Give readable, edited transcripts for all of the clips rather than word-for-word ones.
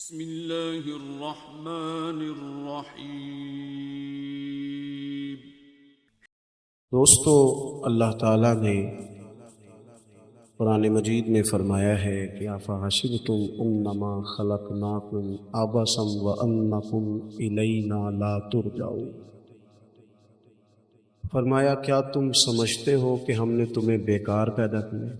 بسم اللہ الرحمن الرحیم۔ دوستو، اللہ تعالیٰ نے قرآن مجید میں فرمایا ہے کہ افحسبتم انما خلقناکم عبثا وانکم الینا لا ترجعون۔ فرمایا کیا تم سمجھتے ہو کہ ہم نے تمہیں بیکار پیدا کیا،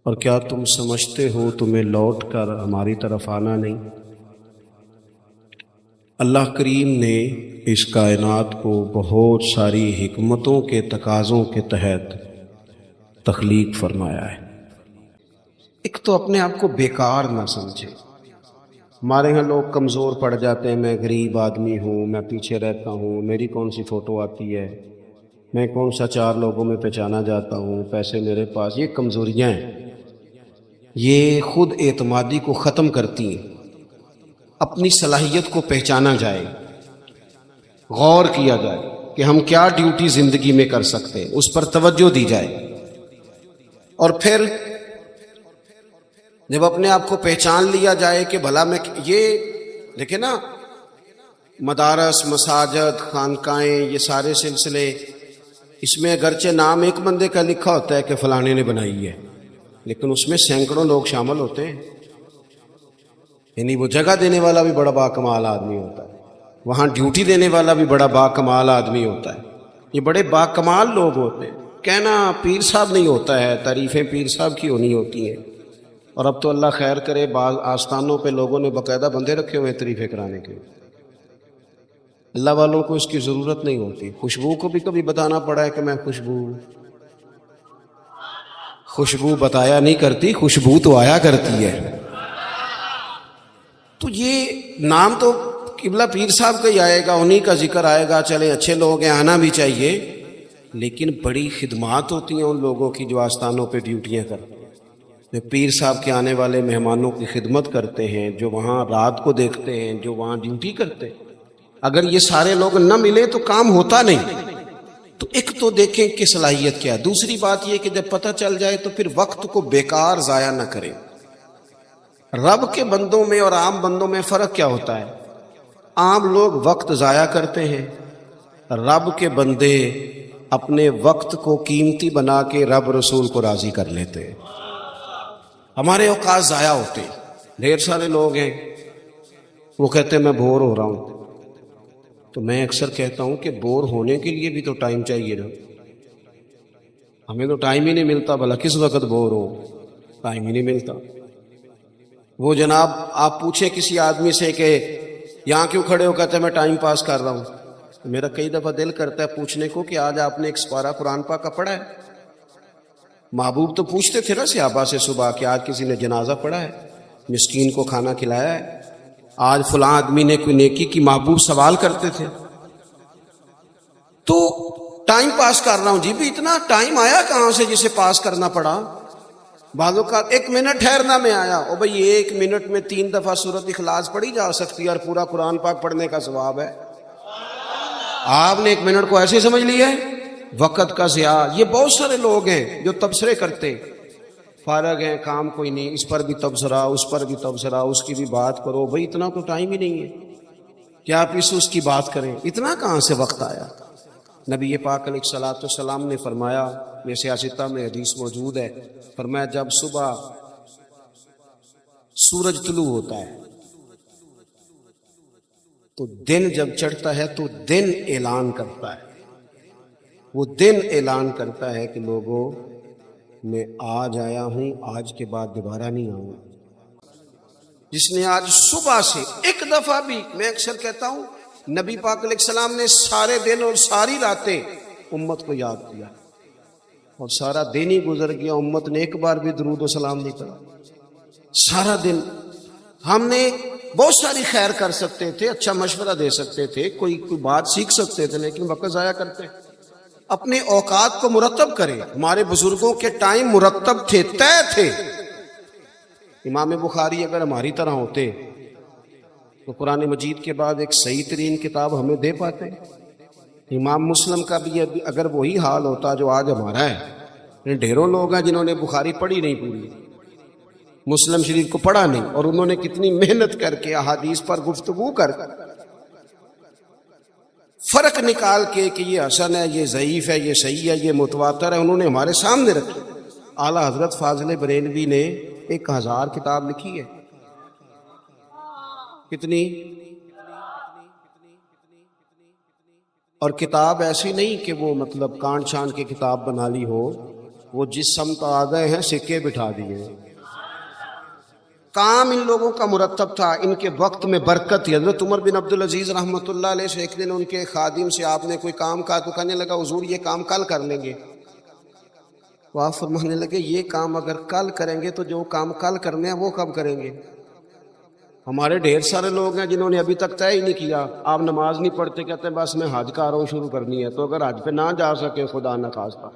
اور کیا تم سمجھتے ہو تمہیں لوٹ کر ہماری طرف آنا نہیں؟ اللہ کریم نے اس کائنات کو بہت ساری حکمتوں کے تقاضوں کے تحت تخلیق فرمایا ہے۔ ایک تو اپنے آپ کو بیکار نہ سمجھے۔ ہمارے ہاں لوگ کمزور پڑ جاتے ہیں، میں غریب آدمی ہوں، میں پیچھے رہتا ہوں، میری کون سی فوٹو آتی ہے، میں کون سا چار لوگوں میں پہچانا جاتا ہوں، پیسے میرے پاس۔ یہ کمزوریاں ہیں، یہ خود اعتمادی کو ختم کرتی ہیں۔ اپنی صلاحیت کو پہچانا جائے، غور کیا جائے کہ ہم کیا ڈیوٹی زندگی میں کر سکتے ہیں، اس پر توجہ دی جائے۔ اور پھر جب اپنے آپ کو پہچان لیا جائے کہ بھلا میں یہ دیکھیں نا، مدارس، مساجد، خانقاہیں، یہ سارے سلسلے، اس میں اگرچہ نام ایک بندے کا لکھا ہوتا ہے کہ فلانے نے بنائی ہے، لیکن اس میں سینکڑوں لوگ شامل ہوتے ہیں۔ یعنی وہ جگہ دینے والا بھی بڑا باکمال آدمی ہوتا ہے، وہاں ڈیوٹی دینے والا بھی بڑا باکمال آدمی ہوتا ہے۔ یہ بڑے باکمال لوگ ہوتے ہیں۔ کہنا پیر صاحب نہیں ہوتا ہے، تعریفیں پیر صاحب کی ہونی ہوتی ہیں۔ اور اب تو اللہ خیر کرے، بعض آستانوں پہ لوگوں نے باقاعدہ بندے رکھے ہوئے ہیں تعریفیں کرانے کے۔ اللہ والوں کو اس کی ضرورت نہیں ہوتی۔ خوشبو کو بھی کبھی بتانا پڑا ہے کہ میں خوشبو بتایا نہیں کرتی، خوشبو تو آیا کرتی ہے۔ تو یہ نام تو قبلہ پیر صاحب کا ہی آئے گا، انہی کا ذکر آئے گا، چلے اچھے لوگ ہیں، آنا بھی چاہیے، لیکن بڑی خدمات ہوتی ہیں ان لوگوں کی جو آستانوں پہ ڈیوٹیاں کرتے ہیں، جو پیر صاحب کے آنے والے مہمانوں کی خدمت کرتے ہیں، جو وہاں رات کو دیکھتے ہیں، جو وہاں ڈیوٹی کرتے ہیں۔ اگر یہ سارے لوگ نہ ملے تو کام ہوتا نہیں۔ تو ایک تو دیکھیں کہ صلاحیت کیا ہے۔ دوسری بات یہ کہ جب پتہ چل جائے تو پھر وقت کو بیکار ضائع نہ کریں۔ رب کے بندوں میں اور عام بندوں میں فرق کیا ہوتا ہے؟ عام لوگ وقت ضائع کرتے ہیں، رب کے بندے اپنے وقت کو قیمتی بنا کے رب رسول کو راضی کر لیتے ہیں۔ ہمارے اوقات ضائع ہوتے ہیں۔ ڈھیر سارے لوگ ہیں، وہ کہتے ہیں میں بور ہو رہا ہوں، تو میں اکثر کہتا ہوں کہ بور ہونے کے لیے بھی تو ٹائم چاہیے نا۔ ہمیں تو ٹائم ہی نہیں ملتا، بھلا کس وقت بور ہو، ٹائم ہی نہیں ملتا۔ وہ جناب آپ پوچھیں کسی آدمی سے کہ یہاں کیوں کھڑے ہو، کہتے ہیں میں ٹائم پاس کر رہا ہوں۔ میرا کئی دفعہ دل کرتا ہے پوچھنے کو کہ آج آپ نے ایک سپارہ قرآن پاک کا پڑھا ہے؟ محبوب تو پوچھتے تھے نا صحابہ سے صبح کہ آج کسی نے جنازہ پڑھا ہے، مسکین کو کھانا کھلایا ہے، آج فلاں آدمی نے کوئی نیکی کی، محبوب سوال کرتے تھے۔ تو ٹائم پاس کر رہا ہوں جی، بھی اتنا ٹائم آیا کہاں سے جسے پاس کرنا پڑا؟ بعضوں کا 1 منٹ ٹھہرنا میں آیا، او بھئی 1 منٹ میں 3 دفعہ سورۃ اخلاص پڑھی جا سکتی ہے اور پورا قرآن پاک پڑھنے کا ثواب ہے۔ آپ نے 1 منٹ کو ایسے سمجھ لیا ہے، وقت کا ضیاع۔ یہ بہت سارے لوگ ہیں جو تبصرے کرتے، فارغ ہیں، کام کوئی نہیں، اس پر بھی تبصرہ، اس پر بھی تبصرہ، اس کی بھی بات کرو۔ بھئی اتنا تو ٹائم ہی نہیں ہے کہ آپ اس کی بات کریں، اتنا کہاں سے وقت آیا؟ نبی پاک علیہ الصلوۃ والسلام نے فرمایا، میں سیاستہ میں حدیث موجود ہے، فرمایا جب صبح سورج طلوع ہوتا ہے تو دن جب چڑھتا ہے تو دن اعلان کرتا ہے، وہ دن اعلان کرتا ہے کہ لوگوں میں آج آیا ہوں، آج کے بعد دوبارہ نہیں آؤں گا۔ جس نے آج صبح سے ایک دفعہ بھی، میں اکثر کہتا ہوں نبی پاک علیہ السلام نے سارے دن اور ساری راتیں امت کو یاد کیا، اور سارا دن ہی گزر گیا، امت نے ایک بار بھی درود و سلام نہیں پڑھا۔ سارا دن ہم نے بہت ساری خیر کر سکتے تھے، اچھا مشورہ دے سکتے تھے، کوئی بات سیکھ سکتے تھے، لیکن وقت ضائع کرتے۔ اپنے اوقات کو مرتب کریں۔ ہمارے بزرگوں کے ٹائم مرتب تھے، طے تھے۔ امام بخاری اگر ہماری طرح ہوتے تو قرآن مجید کے بعد ایک صحیح ترین کتاب ہمیں دے پاتے۔ امام مسلم کا بھی اگر وہی حال ہوتا جو آج ہمارا ہے، ڈھیروں لوگ ہیں جنہوں نے بخاری پڑھی نہیں پوری، مسلم شریف کو پڑھا نہیں، اور انہوں نے کتنی محنت کر کے احادیث پر گفتگو کر فرق نکال کے کہ یہ حسن ہے، یہ ضعیف ہے، یہ صحیح ہے، یہ متواتر ہے، انہوں نے ہمارے سامنے رکھی۔ اعلیٰ حضرت فاضل بریلوی نے 1000 کتاب لکھی ہے۔ کتنی؟ اور کتاب ایسی نہیں کہ وہ مطلب کانٹ چھان کے کتاب بنا لی ہو، وہ جس سمت آ گئے ہیں سکے بٹھا دیے۔ کام ان لوگوں کا مرتب تھا، ان کے وقت میں برکت تھی۔ حضرت عمر بن عبدالعزیز رحمۃ اللہ علیہ سے ایک دن ان کے خادم سے آپ نے کوئی کام کہا تو کہنے لگا حضور یہ کام کل کر لیں گے۔ وہ آپ فرمانے لگے یہ کام اگر کل کریں گے تو جو کام کل کرنے ہیں وہ کب کریں گے؟ ہمارے ڈھیر سارے لوگ ہیں جنہوں نے ابھی تک طے ہی نہیں کیا۔ آپ نماز نہیں پڑھتے، کہتے ہیں بس میں حج کا رہا ہوں، شروع کرنی ہے۔ تو اگر حج پہ نہ جا سکے خدا نہ خواستہ،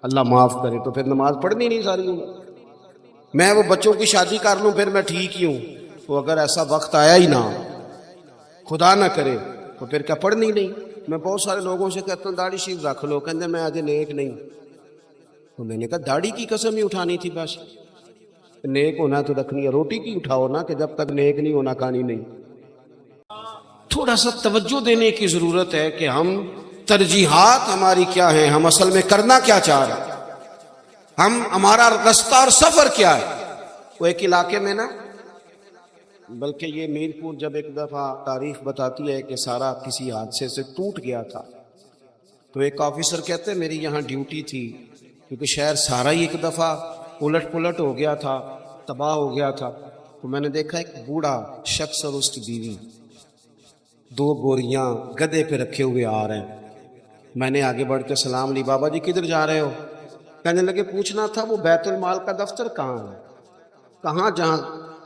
اللہ معاف کرے، تو پھر نماز پڑھنی نہیں ساری عمر۔ میں وہ بچوں کی شادی کر لوں پھر میں ٹھیک ہی ہوں۔ تو اگر ایسا وقت آیا ہی نہ، خدا نہ کرے، تو پھر کیا پڑھنی نہیں؟ میں بہت سارے لوگوں سے کہتا ہوں داڑھی شریف رکھ لو، کہتے میں آج نیک نہیں۔ تو میں نے کہا داڑھی کی قسم ہی اٹھانی تھی، بس نیک ہونا تو رکھنی ہے، روٹی کی اٹھاؤ نا، کہ جب تک نیک نہیں ہونا کہانی نہیں۔ تھوڑا سا توجہ دینے کی ضرورت ہے کہ ہم ترجیحات ہماری کیا ہیں، ہم اصل میں کرنا کیا چاہ رہے ہیں، ہمارا رستہ اور سفر کیا ہے۔ وہ ایک علاقے میں نا، بلکہ یہ میر پور جب ایک دفعہ تاریخ بتاتی ہے کہ سارا کسی حادثے سے ٹوٹ گیا تھا، تو ایک آفیسر کہتے ہیں میری یہاں ڈیوٹی تھی، کیونکہ شہر سارا ہی ایک دفعہ الٹ پلٹ ہو گیا تھا، تباہ ہو گیا تھا۔ تو میں نے دیکھا ایک بوڑھا شخص اور اس کی بیوی 2 بوریاں گدے پہ رکھے ہوئے آ رہے ہیں۔ میں نے آگے بڑھ کے سلام لی، بابا جی کدھر جا رہے ہو؟ کہنے لگے پوچھنا تھا وہ بیت المال کا دفتر کہاں ہے، کہاں جہاں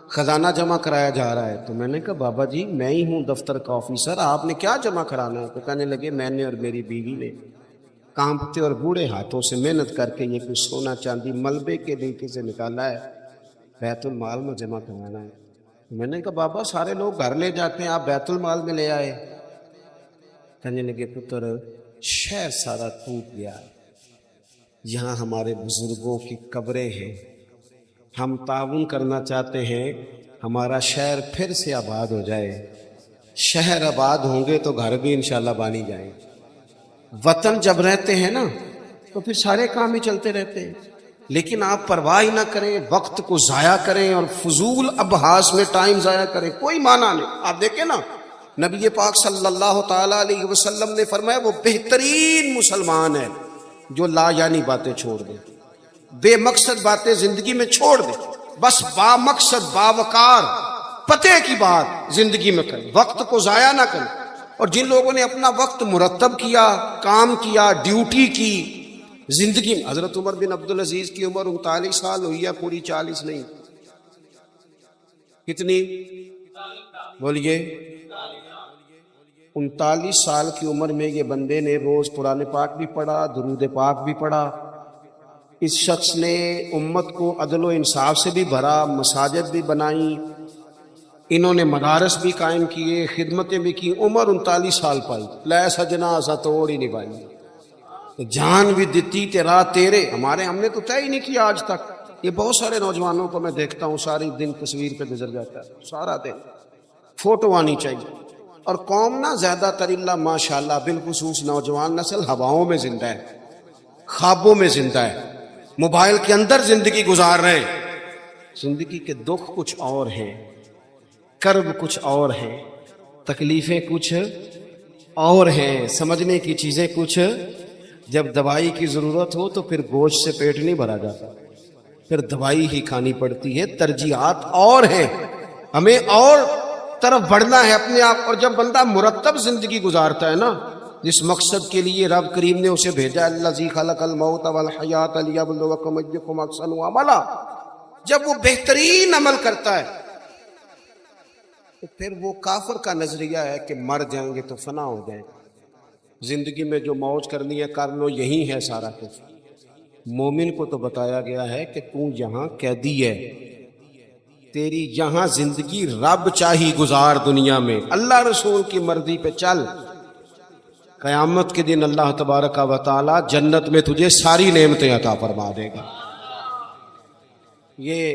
خزانہ جمع کرایا جا رہا ہے۔ تو میں نے کہا بابا جی میں ہی ہوں دفتر کا آفیسر، آپ نے کیا جمع کرانا ہے؟ تو کہنے لگے میں نے اور میری بیوی نے کانپتے اور بوڑھے ہاتھوں سے محنت کر کے یہ کچھ سونا چاندی ملبے کے نیچے سے نکالا ہے، بیت المال میں جمع کرانا ہے۔ میں نے کہا بابا سارے لوگ گھر لے جاتے ہیں، آپ بیت المال میں لے آئے۔ کہنے لگے پتر شہر سارا ٹوٹ گیا، یہاں ہمارے بزرگوں کی قبریں ہیں، ہم تعاون کرنا چاہتے ہیں ہمارا شہر پھر سے آباد ہو جائے۔ شہر آباد ہوں گے تو گھر بھی انشاءاللہ بانی جائیں۔ وطن جب رہتے ہیں نا تو پھر سارے کام ہی چلتے رہتے ہیں، لیکن آپ پرواہ ہی نہ کریں، وقت کو ضائع کریں اور فضول ابحاث میں ٹائم ضائع کریں، کوئی معنی نہیں۔ آپ دیکھیں نا نبی پاک صلی اللہ تعالیٰ علیہ وسلم نے فرمایا وہ بہترین مسلمان ہے جو لا یعنی باتیں چھوڑ دے، بے مقصد باتیں زندگی میں چھوڑ دے، بس با مقصد باوقار پتے کی بات زندگی میں کریں، وقت کو ضائع نہ کریں۔ اور جن لوگوں نے اپنا وقت مرتب کیا، کام کیا، ڈیوٹی کی زندگی میں، حضرت عمر بن عبدالعزیز کی عمر 39 سال ہوئی ہے، پوری 40 نہیں۔ کتنی بولیے؟ 39 سال کی عمر میں یہ بندے نے روز قرآن پاک بھی پڑھا، درود پاک بھی پڑھا۔ اس شخص نے امت کو عدل و انصاف سے بھی بھرا، مساجد بھی بنائیں، انہوں نے مدارس بھی قائم کیے، خدمتیں بھی کی، عمر 39 سال پائی، لے سجنا سا توڑ ہی نہیں پائی، جان بھی دیتی تیرا تیرے۔ ہم نے تو طے ہی نہیں کیا آج تک۔ یہ بہت سارے نوجوانوں کو میں دیکھتا ہوں ساری دن تصویر پہ گزر جاتا ہے، سارا دن فوٹو آنی چاہیے۔ اور قوم نہ زیادہ تر اللہ ماشاءاللہ بالخصوص نوجوان نسل ہواؤں میں زندہ ہے، خوابوں میں زندہ ہے، موبائل کے اندر زندگی گزار رہے ہیں۔ زندگی کے دکھ کچھ اور ہیں، کرب کچھ اور ہیں، تکلیفیں کچھ اور ہیں، سمجھنے کی چیزیں کچھ۔ جب دوائی کی ضرورت ہو تو پھر گوشت سے پیٹ نہیں بھرا جاتا، پھر دوائی ہی کھانی پڑتی ہے۔ ترجیحات اور ہیں، ہمیں اور طرف بڑھنا ہے اپنے آپ۔ اور جب بندہ مرتب زندگی گزارتا ہے نا، جس مقصد کے لیے رب کریم نے اسے بھیجا، الذی خلق الموت والحیات لیبلوکم ایکم احسن عملا، جب وہ بہترین عمل کرتا ہے تو پھر وہ کافر کا نظریہ ہے کہ مر جائیں گے تو فنا ہو جائیں گے، زندگی میں جو موج کرنی ہے کر لو، یہی ہے سارا کچھ۔ مومن کو تو بتایا گیا ہے کہ تو یہاں قیدی ہے، تیری یہاں زندگی رب چاہی گزار، دنیا میں اللہ رسول کی مرضی پہ چل، قیامت کے دن اللہ تبارک و تعالی جنت میں تجھے ساری نعمتیں عطا فرما دے گا۔ یہ